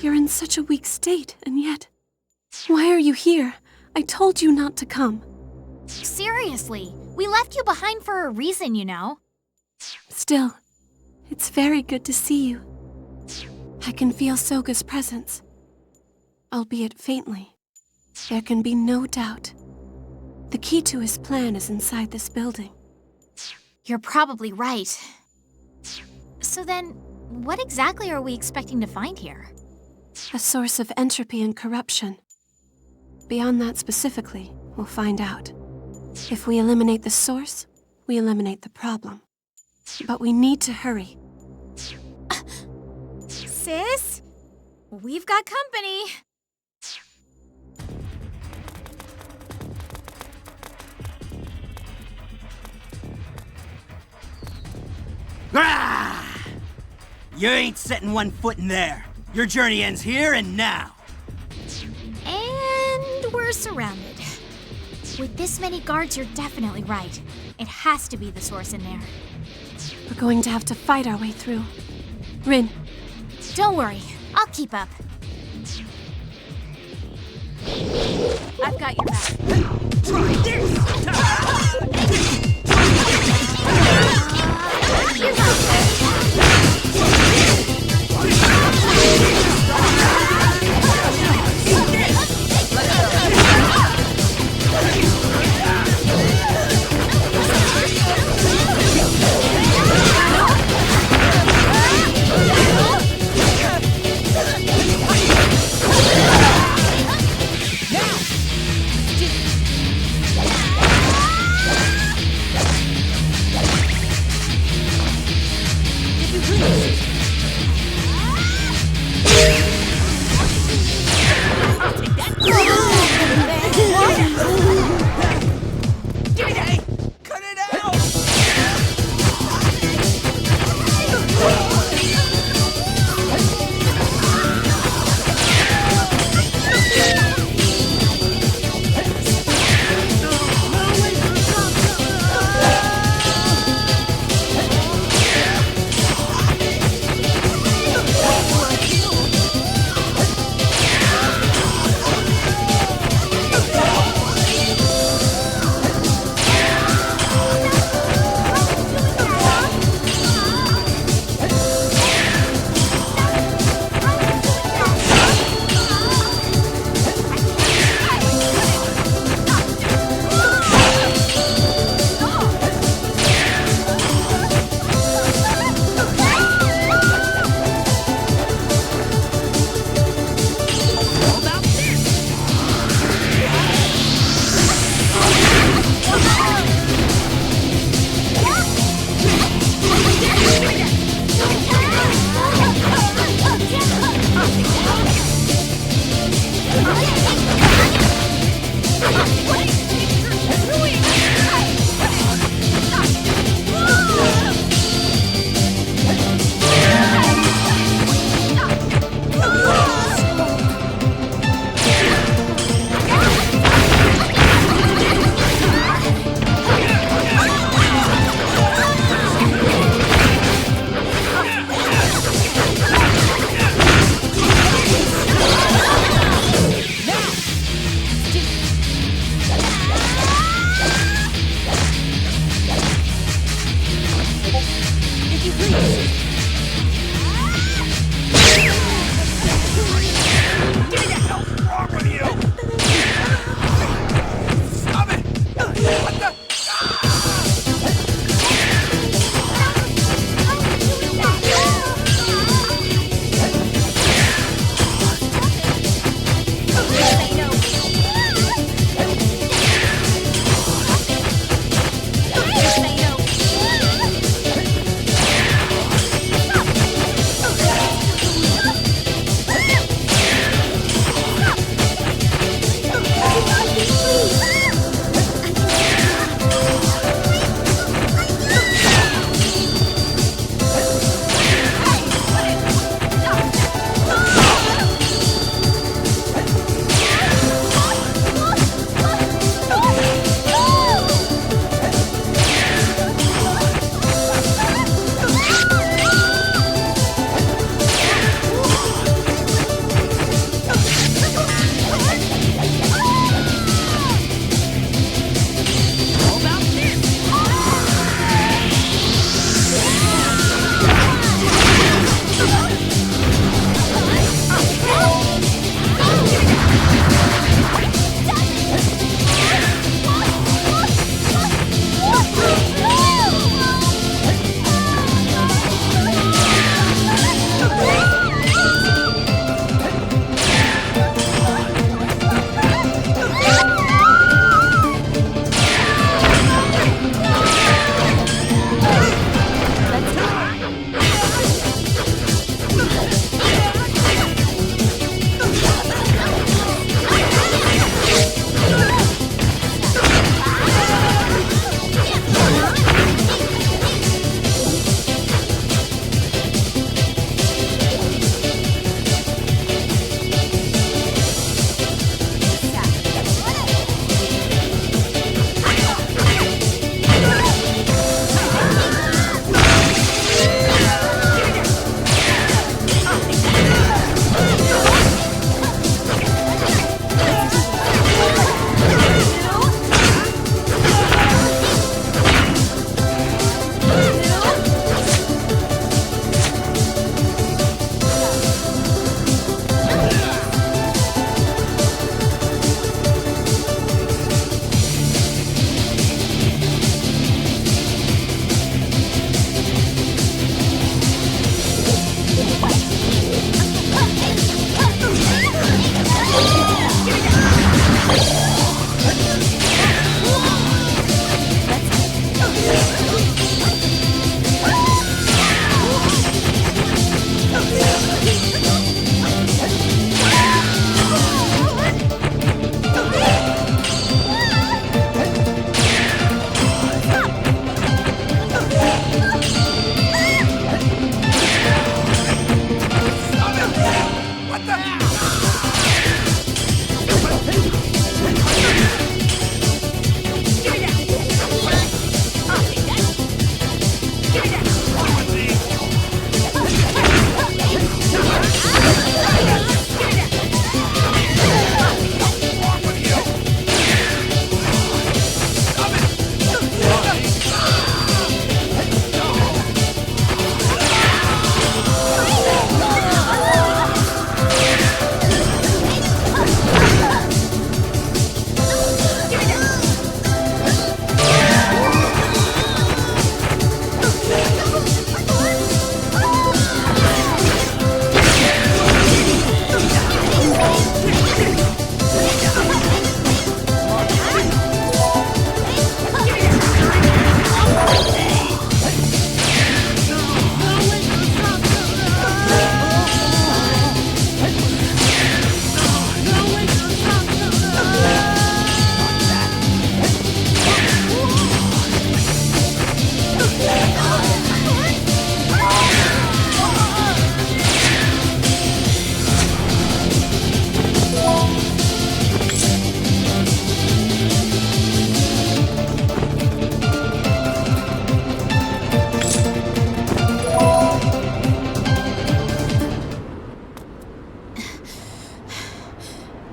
You're in such a weak state, and yet... Why are you here? I told you not to come. Seriously, we left you behind for a reason, you know. Still, it's very good to see you. I can feel Soga's presence, albeit faintly. There can be no doubt. The key to his plan is inside this building. You're probably right. So then, what exactly are we expecting to find here? A source of entropy and corruption. Beyond that specifically, we'll find out. If we eliminate the source, we eliminate the problem. But we need to hurry. Sis? We've got company. Grah! You ain't setting one foot in there. Your journey ends here and now. And we're surrounded. With this many guards, you're definitely right. It has to be the source in there. We're going to have to fight our way through. Rin. Don't worry, I'll keep up. I've got your back. Try this!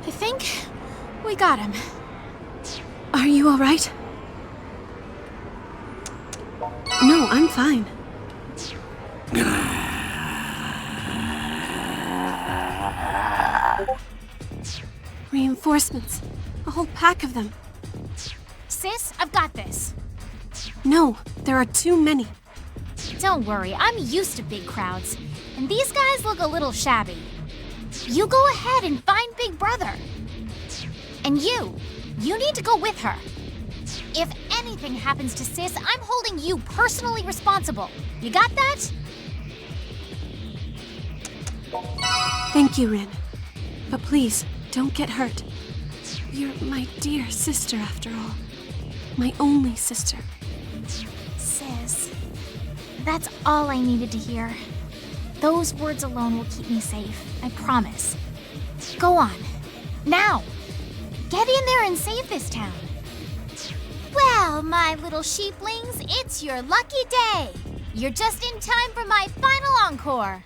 I think we got him. Are you all right? No, I'm fine. Reinforcements. A whole pack of them. Sis, I've got this. No, there are too many. Don't worry, I'm used to big crowds. And these guys look a little shabby. You go ahead and find Big Brother. And you need to go with her. If anything happens to Sis, I'm holding you personally responsible. You got that? Thank you, Rin. But please, don't get hurt. You're my dear sister, after all. My only sister. Sis, that's all I needed to hear. Those words alone will keep me safe, I promise. Go on. Now! Get in there and save this town. Well, my little sheeplings, it's your lucky day. You're just in time for my final encore.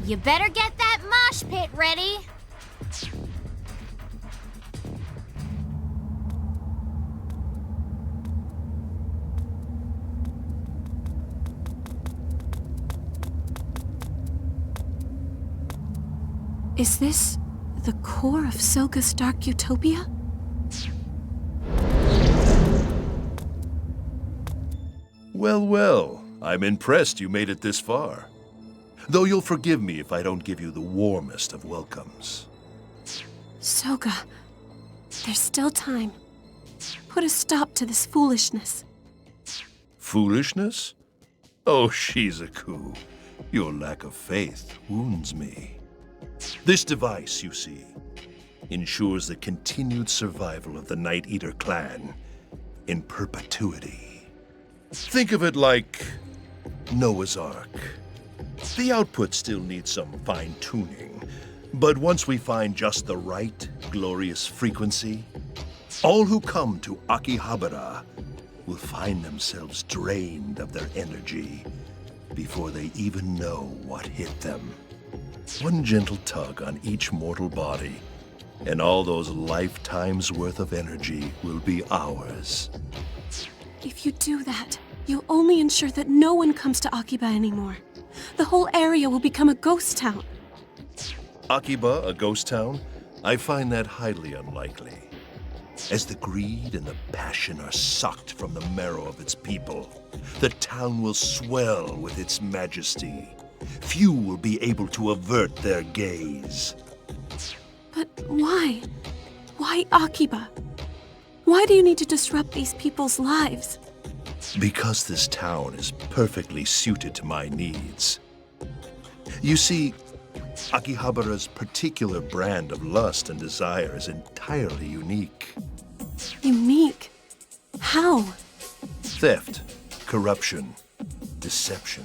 You better get that mosh pit ready. Is this the core of Soga's dark utopia? Well, well, I'm impressed you made it this far. Though you'll forgive me if I don't give you the warmest of welcomes. Soga, there's still time. Put a stop to this foolishness. Foolishness? Oh, Shizuku, your lack of faith wounds me. This device, you see, ensures the continued survival of the Night Eater clan in perpetuity. Think of it like Noah's Ark. The output still needs some fine-tuning, but once we find just the right glorious frequency, all who come to Akihabara will find themselves drained of their energy before they even know what hit them. One gentle tug on each mortal body, and all those lifetimes' worth of energy will be ours. If you do that, you'll only ensure that no one comes to Akiba anymore. The whole area will become a ghost town. Akiba, a ghost town? I find that highly unlikely. As the greed and the passion are sucked from the marrow of its people, the town will swell with its majesty. Few will be able to avert their gaze. But why? Why Akiba? Why do you need to disrupt these people's lives? Because this town is perfectly suited to my needs. You see, Akihabara's particular brand of lust and desire is entirely unique. Unique? How? Theft, corruption, deception.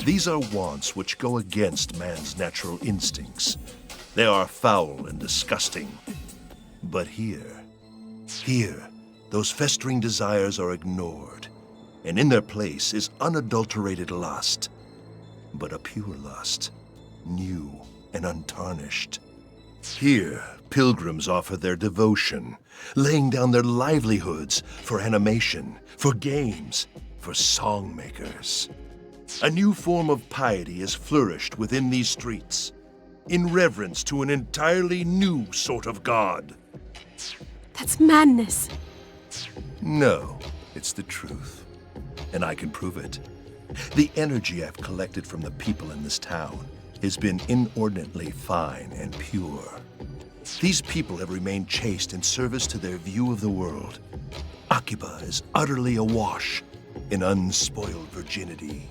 These are wants which go against man's natural instincts. They are foul and disgusting. But here, those festering desires are ignored, and in their place is unadulterated lust, but a pure lust, new and untarnished. Here, pilgrims offer their devotion, laying down their livelihoods for animation, for games, for songmakers. A new form of piety has flourished within these streets, in reverence to an entirely new sort of god. That's madness. No, it's the truth, and I can prove it. The energy I've collected from the people in this town has been inordinately fine and pure. These people have remained chaste in service to their view of the world. Akiba is utterly awash in unspoiled virginity,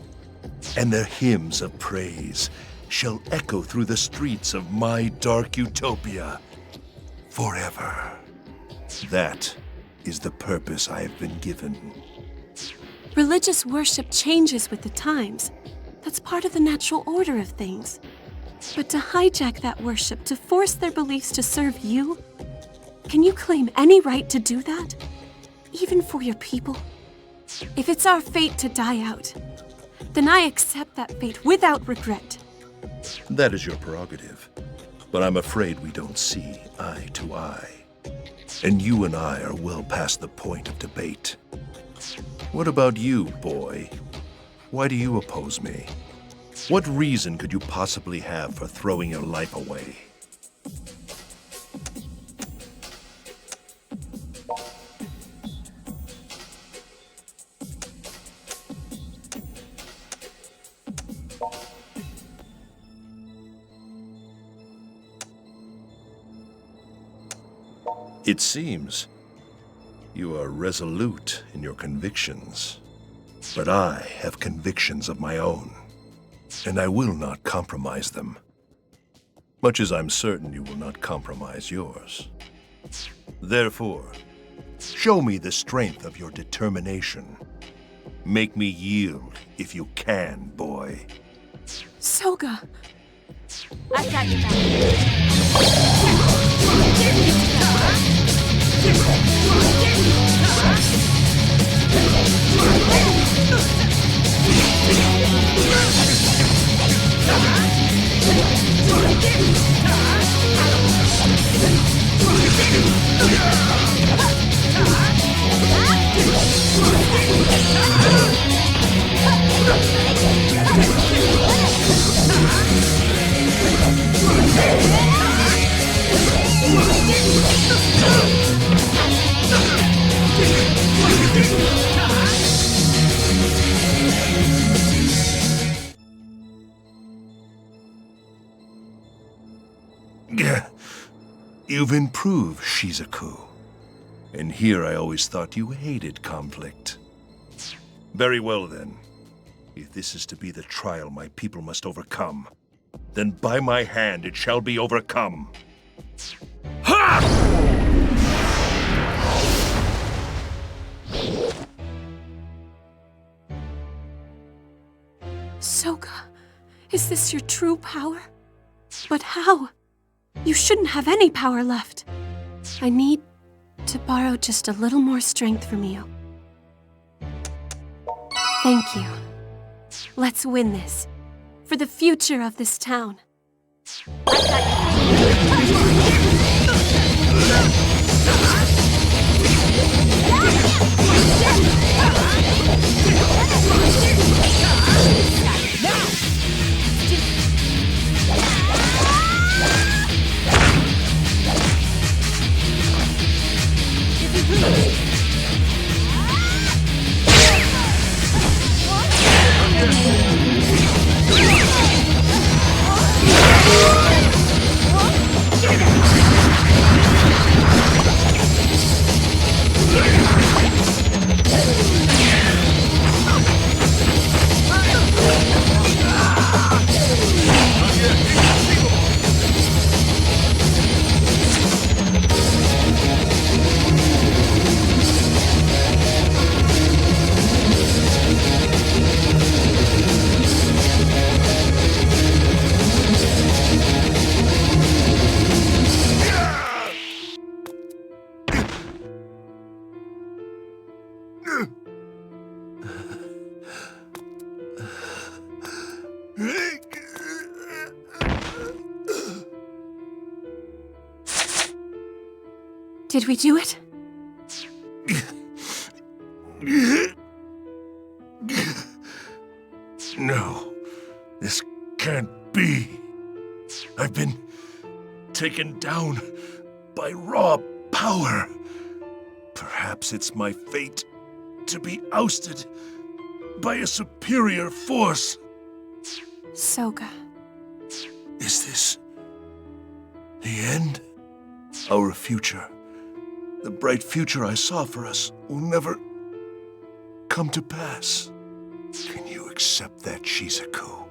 and their hymns of praise shall echo through the streets of my dark utopia forever. That is the purpose I have been given. Religious worship changes with the times. That's part of the natural order of things. But to hijack that worship, to force their beliefs to serve you, can you claim any right to do that? Even for your people? If it's our fate to die out, then I accept that fate without regret. That is your prerogative, but I'm afraid we don't see eye to eye. And you and I are well past the point of debate. What about you, boy? Why do you oppose me? What reason could you possibly have for throwing your life away? It seems you are resolute in your convictions, but I have convictions of my own, and I will not compromise them, much as I'm certain you will not compromise yours. Therefore, show me the strength of your determination. Make me yield if you can, boy. Soga! I've got your back. You've improved, Shizuku. And here I always thought you hated conflict. Very well then. If this is to be the trial my people must overcome, then by my hand it shall be overcome. Ha! Soga, is this your true power? But how? You shouldn't have any power left. I need to borrow just a little more strength from you. Thank you. Let's win this. For the future of this town. Did we do it? No, this can't be. I've been taken down by raw power. Perhaps it's my fate to be ousted by a superior force. Soga. Is this the end? Our future, the bright future I saw for us, will never come to pass. Can you accept that, Shizuku?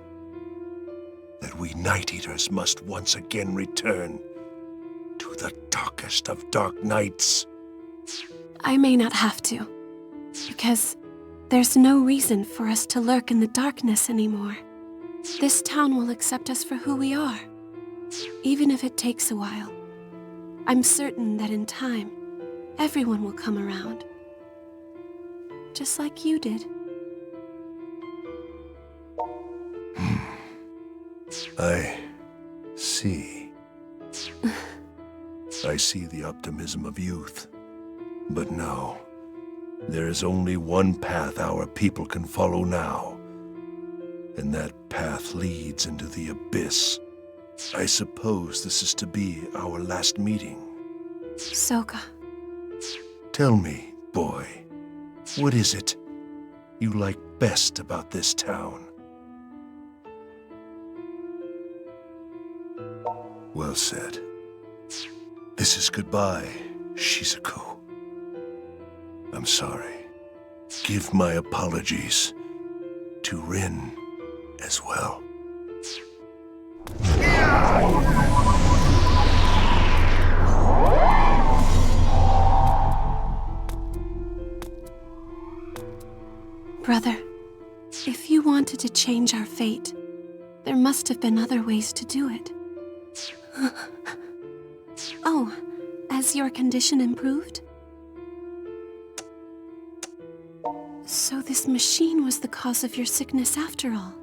That we Night Eaters must once again return to the darkest of dark nights? I may not have to, because there's no reason for us to lurk in the darkness anymore. This town will accept us for who we are, even if it takes a while. I'm certain that in time, everyone will come around. Just like you did. I see. I see the optimism of youth. But no, there is only one path our people can follow now. And that path leads into the abyss. I suppose this is to be our last meeting. Soga. Tell me, boy, what is it you like best about this town? Well said. This is goodbye, Shizuku. I'm sorry. Give my apologies to Rin as well. Brother, if you wanted to change our fate, there must have been other ways to do it. Oh, has your condition improved? So this machine was the cause of your sickness after all.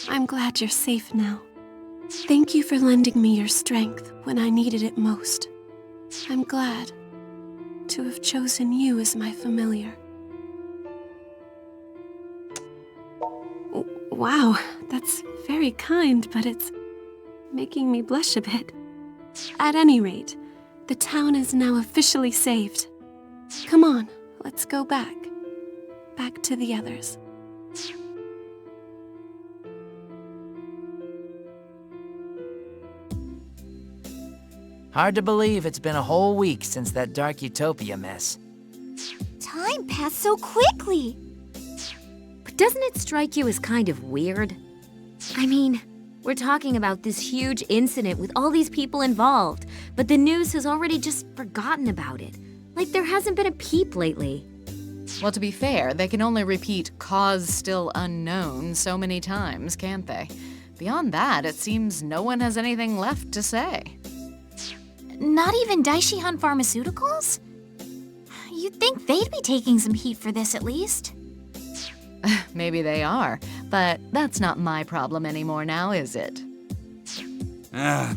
I'm glad you're safe now. Thank you for lending me your strength when I needed it most. I'm glad to have chosen you as my familiar. Wow, that's very kind, but it's making me blush a bit. At any rate, the town is now officially saved. Come on, let's go back. Back to the others. Hard to believe it's been a whole week since that Dark Utopia mess. Time passed so quickly. But doesn't it strike you as kind of weird? I mean, we're talking about this huge incident with all these people involved, but the news has already just forgotten about it. Like there hasn't been a peep lately. Well, to be fair, they can only repeat "cause still unknown" so many times, can't they? Beyond that, it seems no one has anything left to say. Not even Daishihan Pharmaceuticals? You'd think they'd be taking some heat for this at least. Maybe they are, but that's not my problem anymore now, is it?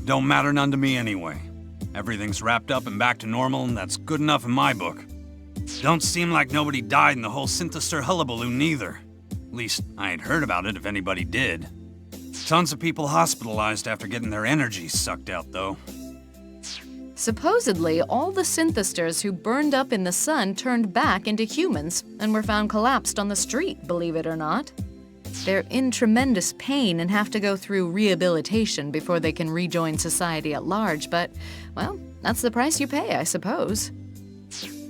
Don't matter none to me anyway. Everything's wrapped up and back to normal, and that's good enough in my book. Don't seem like nobody died in the whole Synthestor hullabaloo neither. At least, I ain't heard about it if anybody did. Tons of people hospitalized after getting their energy sucked out, though. Supposedly, all the synthestors who burned up in the sun turned back into humans and were found collapsed on the street, believe it or not. They're in tremendous pain and have to go through rehabilitation before they can rejoin society at large, but, well, that's the price you pay, I suppose.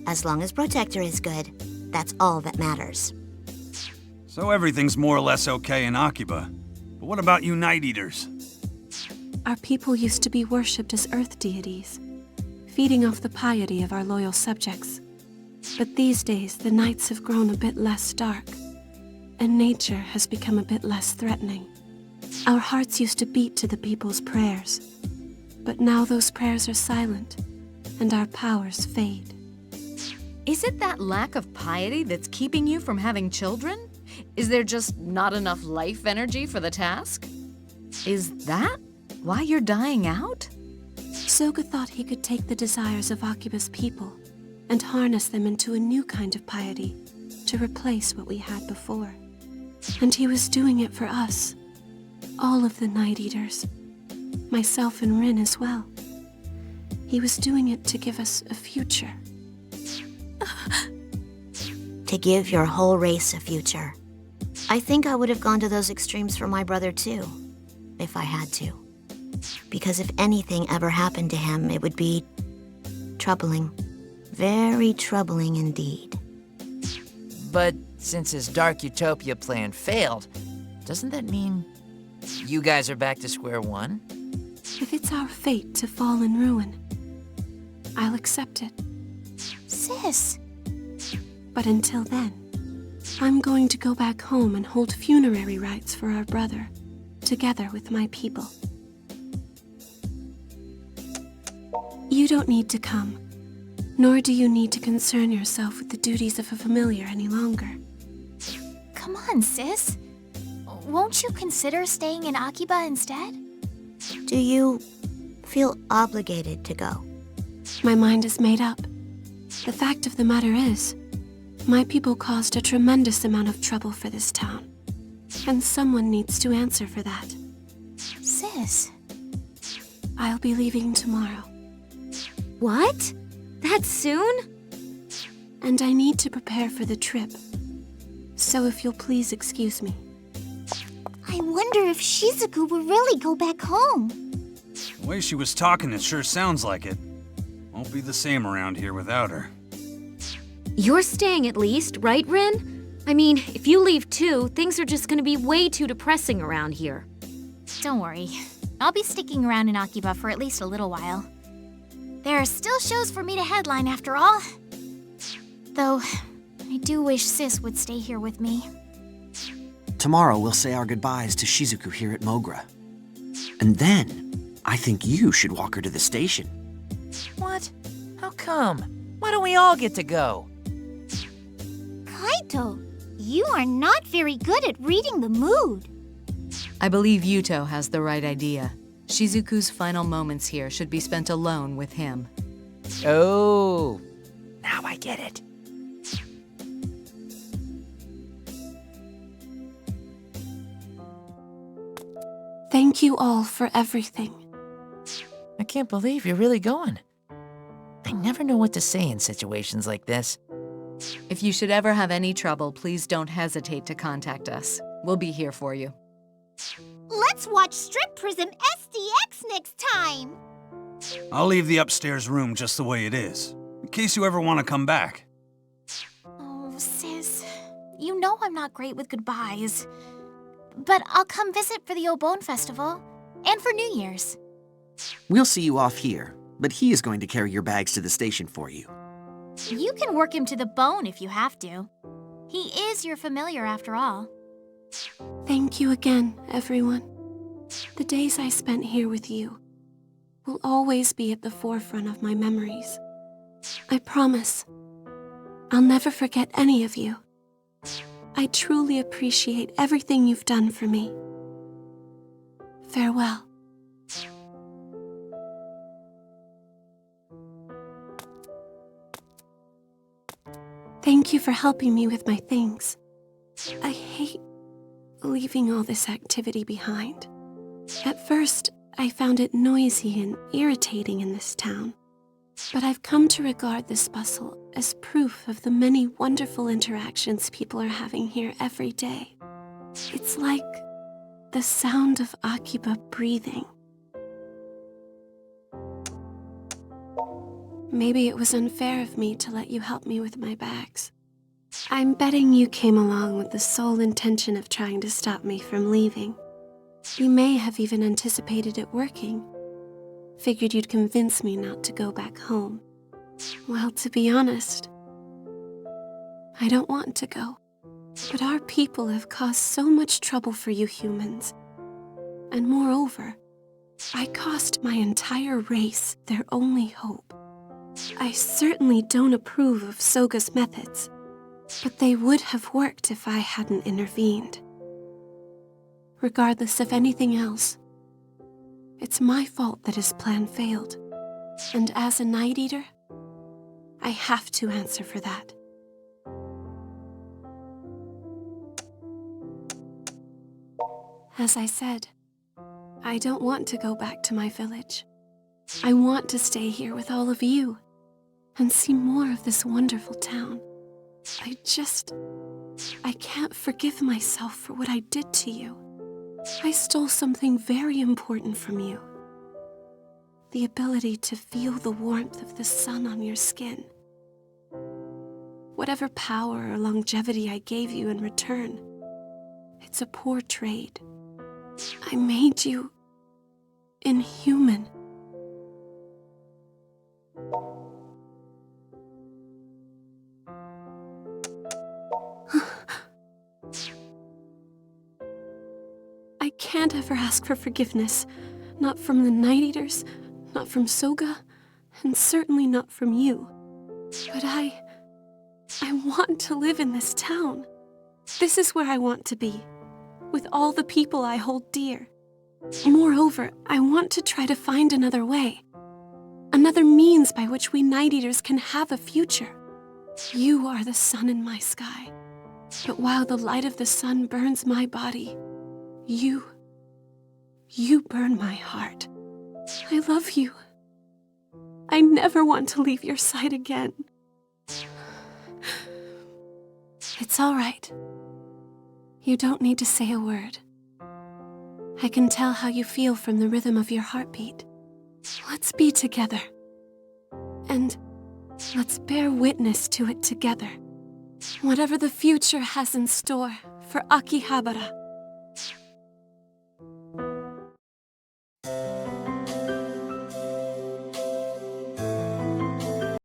As long as Protector is good, that's all that matters. So everything's more or less okay in Akiba. But what about you Night Eaters? Our people used to be worshipped as earth deities, feeding off the piety of our loyal subjects. But these days, the nights have grown a bit less dark, and nature has become a bit less threatening. Our hearts used to beat to the people's prayers, but now those prayers are silent, and our powers fade. Is it that lack of piety that's keeping you from having children? Is there just not enough life energy for the task? Is that why you're dying out? Soga thought he could take the desires of AKIBA'S people and harness them into a new kind of piety to replace what we had before. And he was doing it for us, all of the Night Eaters, myself and Rin as well. He was doing it to give us a future. To give your whole race a future. I think I would have gone to those extremes for my brother too, if I had to. Because if anything ever happened to him, it would be troubling. Very troubling indeed. But since his Dark Utopia plan failed, doesn't that mean you guys are back to square one? If it's our fate to fall in ruin, I'll accept it. Sis, But until then, I'm going to go back home and hold funerary rites for our brother, together with my people. You don't need to come, nor do you need to concern yourself with the duties of a familiar any longer. come on, sis. Won't you consider staying in Akiba instead? Do you feel obligated to go? My mind is made up. The fact of the matter is, my people caused a tremendous amount of trouble for this town, and someone needs to answer for that. Sis, I'll be leaving tomorrow, What? That soon? and I need to prepare for the trip. So if you'll please excuse me. I wonder if Shizuku will really go back home. The way she was talking, it sure sounds like it. Won't be the same around here without her. You're staying at least, right, Rin? I mean, if you leave too, things are just gonna be way too depressing around here. Don't worry. I'll be sticking around in Akiba for at least a little while. There are still shows for me to headline after all. Though, I do wish Sis would stay here with me. Tomorrow we'll say our goodbyes to Shizuku here at Mogra. And then, I think you should walk her to the station. What? How come? Why don't we all get to go? Kaito, you are not very good at reading the mood. I believe Yuto has the right idea. Shizuku's final moments here should be spent alone with him. Oh, now I get it. Thank you all for everything. I can't believe you're really going. I never know what to say in situations like this. If you should ever have any trouble, please don't hesitate to contact us. We'll be here for you. Let's watch Strip Prism SDX next time. I'll leave the upstairs room just the way it is, in case you ever want to come back. Oh, sis, you know I'm not great with goodbyes. But I'll come visit for the Obon Festival and for New Year's. We'll see you off here, but he is going to carry your bags to the station for you. You can work him to the bone if you have to. He is your familiar after all. Thank you again, everyone. The days I spent here with you will always be at the forefront of my memories. I promise. I'll never forget any of you. I truly appreciate everything you've done for me. Farewell. Thank you for helping me with my things. I hate leaving all this activity behind. At first, I found it noisy and irritating in this town. But I've come to regard this bustle as proof of the many wonderful interactions people are having here every day. It's like the sound of Akiba breathing. Maybe it was unfair of me to let you help me with my bags. I'm betting you came along with the sole intention of trying to stop me from leaving. You may have even anticipated it working. Figured you'd convince me not to go back home. Well, to be honest, I don't want to go. But our people have caused so much trouble for you humans. And moreover, I cost my entire race their only hope. I certainly don't approve of Soga's methods, but they would have worked if I hadn't intervened. Regardless of anything else, it's my fault that his plan failed. And as a Night Eater, I have to answer for that. As I said, I don't want to go back to my village. I want to stay here with all of you and see more of this wonderful town. I can't forgive myself for what I did to you. I stole something very important from you. The ability to feel the warmth of the sun on your skin. Whatever power or longevity I gave you in return, it's a poor trade. I made you inhuman. I can't ever ask for forgiveness, not from the Night Eaters, not from Soga, and certainly not from you. But I want to live in this town. This is where I want to be, with all the people I hold dear. Moreover, I want to try to find another way, another means by which we Night Eaters can have a future. You are the sun in my sky, but while the light of the sun burns my body, you burn my heart. I love you. I never want to leave your side again. It's all right. You don't need to say a word. I can tell how you feel from the rhythm of your heartbeat. Let's be together. And let's bear witness to it together. Whatever the future has in store for Akihabara.